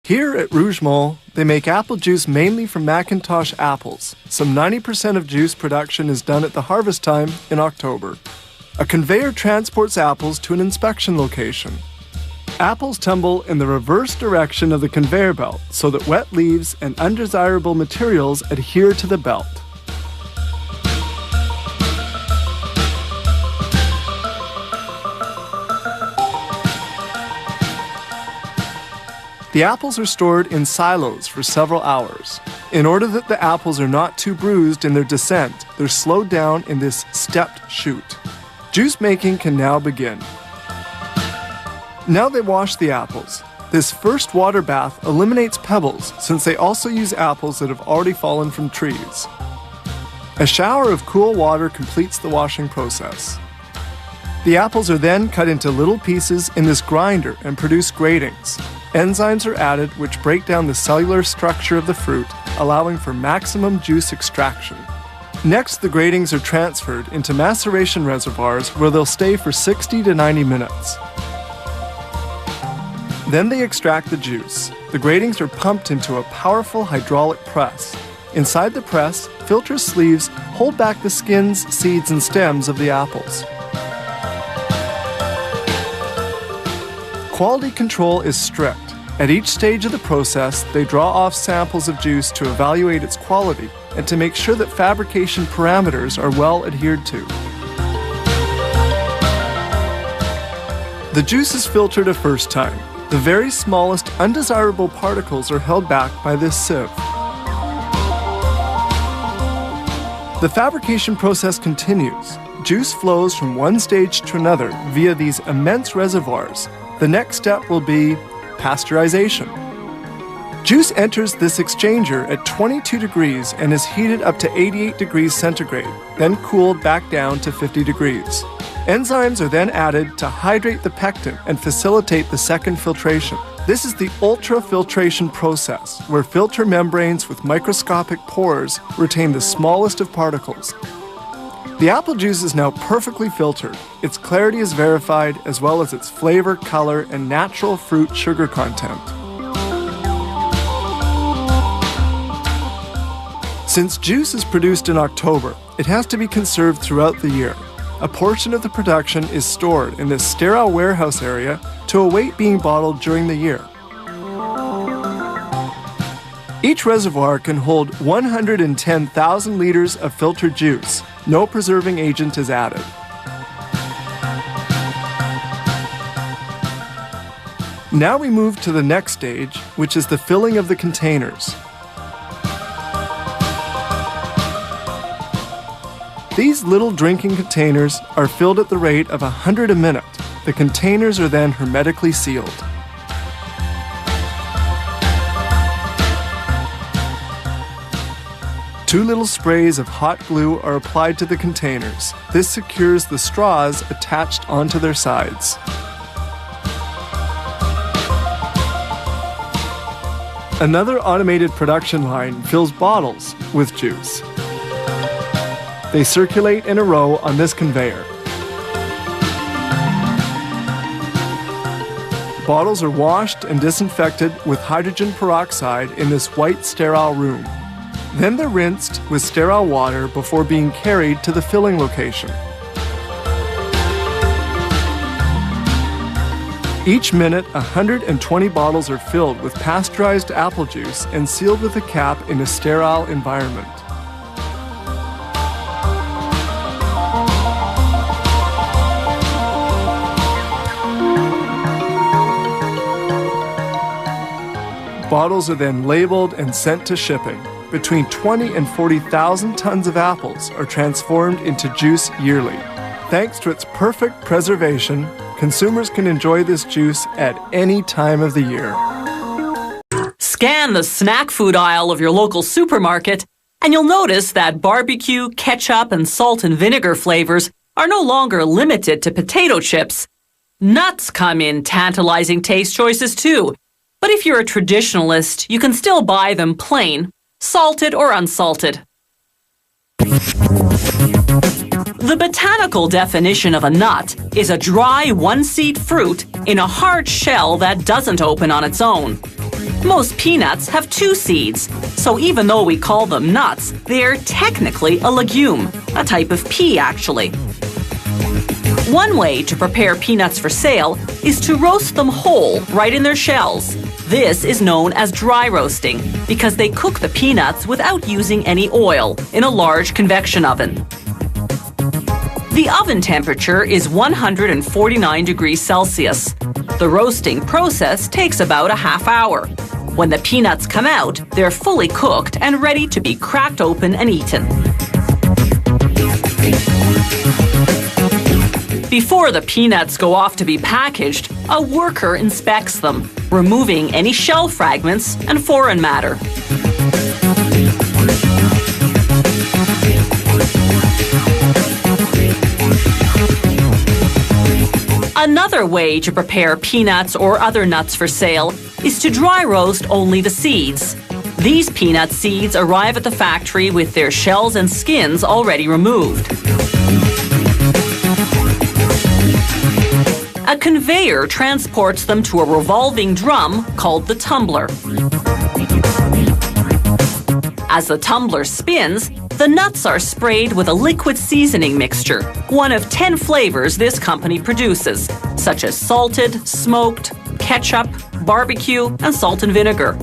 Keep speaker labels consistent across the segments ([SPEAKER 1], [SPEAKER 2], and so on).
[SPEAKER 1] Here at Rougemont, they make apple juice mainly from Macintosh apples. Some 90% of juice production is done at the harvest time in October. A conveyor transports apples to an inspection location. Apples tumble in the reverse direction of the conveyor belt so that wet leaves and undesirable materials adhere to the belt. The apples are stored in silos for several hours. In order that the apples are not too bruised in their descent, they're slowed down in this stepped chute. Juice making can now begin. Now they wash the apples. This first water bath eliminates pebbles since they also use apples that have already fallen from trees. A shower of cool water completes the washing process. The apples are then cut into little pieces in this grinder and produce gratings. Enzymes are added which break down the cellular structure of the fruit, allowing for maximum juice extraction. Next, the gratings are transferred into maceration reservoirs where they'll stay for 60 to 90 minutes. Then they extract the juice. The gratings are pumped into a powerful hydraulic press. Inside the press, filter sleeves hold back the skins, seeds, and stems of the apples. Quality control is strict. At each stage of the process, they draw off samples of juice to evaluate its quality and to make sure that fabrication parameters are well adhered to. The juice is filtered a first time. The very smallest undesirable particles are held back by this sieve. The fabrication process continues. Juice flows from one stage to another via these immense reservoirs. The next step will be pasteurization. Juice enters this exchanger at 22 degrees and is heated up to 88 degrees centigrade, then cooled back down to 50 degrees. Enzymes are then added to hydrate the pectin and facilitate the second filtration. This is the ultrafiltration process, where filter membranes with microscopic pores retain the smallest of particles. The apple juice is now perfectly filtered. Its clarity is verified, as well as its flavor, color, and natural fruit sugar content. Since juice is produced in October, it has to be conserved throughout the year. A portion of the production is stored in this sterile warehouse area to await being bottled during the year. Each reservoir can hold 110,000 liters of filtered juice. No preserving agent is added. Now we move to the next stage, which is the filling of the containers. These little drinking containers are filled at the rate of 100 a minute. The containers are then hermetically sealed. Two little sprays of hot glue are applied to the containers. This secures the straws attached onto their sides. Another automated production line fills bottles with juice. They circulate in a row on this conveyor. Bottles are washed and disinfected with hydrogen peroxide in this white sterile room. Then they're rinsed with sterile water before being carried to the filling location. Each minute, 120 bottles are filled with pasteurized apple juice and sealed with a cap in a sterile environment. Bottles are then labeled and sent to shipping. Between 20 and 40,000 tons of apples are transformed into juice yearly. Thanks to its perfect preservation, consumers can enjoy this juice at any time of the year.
[SPEAKER 2] Scan the snack food aisle of your local supermarket, and you'll notice that barbecue, ketchup, and salt and vinegar flavors are no longer limited to potato chips. Nuts come in tantalizing taste choices too, but if you're a traditionalist, you can still buy them plain, salted or unsalted. The botanical definition of a nut is a dry, one-seed fruit in a hard shell that doesn't open on its own. Most peanuts have 2 seeds, so even though we call them nuts, they're technically a legume, a type of pea actually. One way to prepare peanuts for sale is to roast them whole right in their shells. This is known as dry roasting because they cook the peanuts without using any oil in a large convection oven. The oven temperature is 149 degrees Celsius. The roasting process takes about a half hour. When the peanuts come out, they're fully cooked and ready to be cracked open and eaten. Before the peanuts go off to be packaged, a worker inspects them, removing any shell fragments and foreign matter. Another way to prepare peanuts or other nuts for sale is to dry roast only the seeds. These peanut seeds arrive at the factory with their shells and skins already removed. A conveyor transports them to a revolving drum called the tumbler. As the tumbler spins, the nuts are sprayed with a liquid seasoning mixture, one of 10 flavors this company produces, such as salted, smoked, ketchup, barbecue, and salt and vinegar.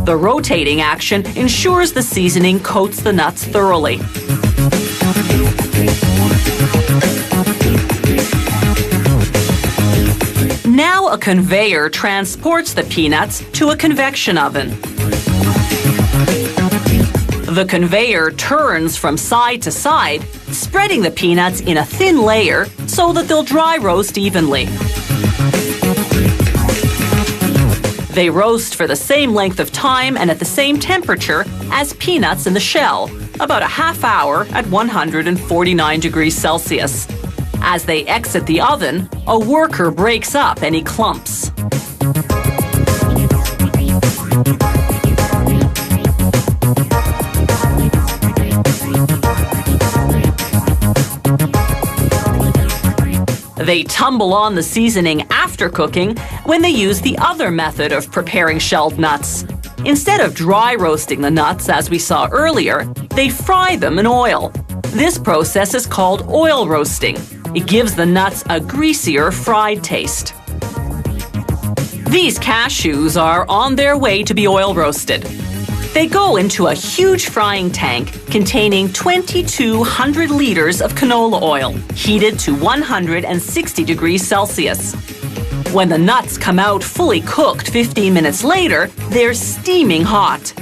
[SPEAKER 2] The rotating action ensures the seasoning coats the nuts thoroughly. Now a conveyor transports the peanuts to a convection oven. The conveyor turns from side to side, spreading the peanuts in a thin layer so that they'll dry roast evenly. They roast for the same length of time and at the same temperature as peanuts in the shell, about a half hour at 149 degrees Celsius. As they exit the oven, a worker breaks up any clumps. They tumble on the seasoning after cooking when they use the other method of preparing shelled nuts. Instead of dry roasting the nuts as we saw earlier, they fry them in oil. This process is called oil roasting. It gives the nuts a greasier, fried taste. These cashews are on their way to be oil roasted. They go into a huge frying tank containing 2,200 liters of canola oil, heated to 160 degrees Celsius. When the nuts come out fully cooked 15 minutes later, they're steaming hot.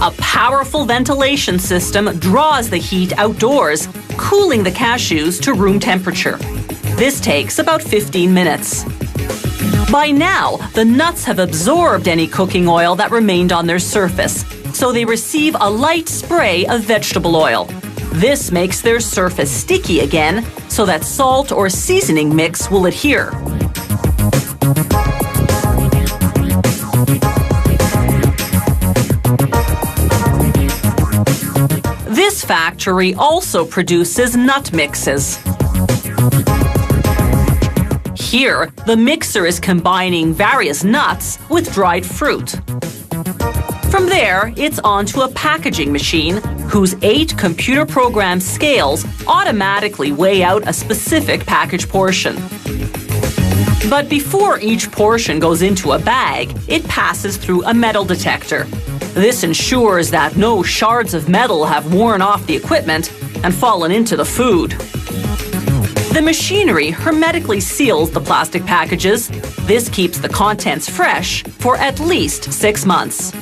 [SPEAKER 2] A powerful ventilation system draws the heat outdoors, cooling the cashews to room temperature. This takes about 15 minutes. By now, the nuts have absorbed any cooking oil that remained on their surface, so they receive a light spray of vegetable oil. This makes their surface sticky again, so that salt or seasoning mix will adhere. This factory also produces nut mixes. Here, the mixer is combining various nuts with dried fruit. From there, it's onto a packaging machine whose 8 computer-programmed scales automatically weigh out a specific package portion. But before each portion goes into a bag, it passes through a metal detector. This ensures that no shards of metal have worn off the equipment and fallen into the food. The machinery hermetically seals the plastic packages. This keeps the contents fresh for at least 6 months.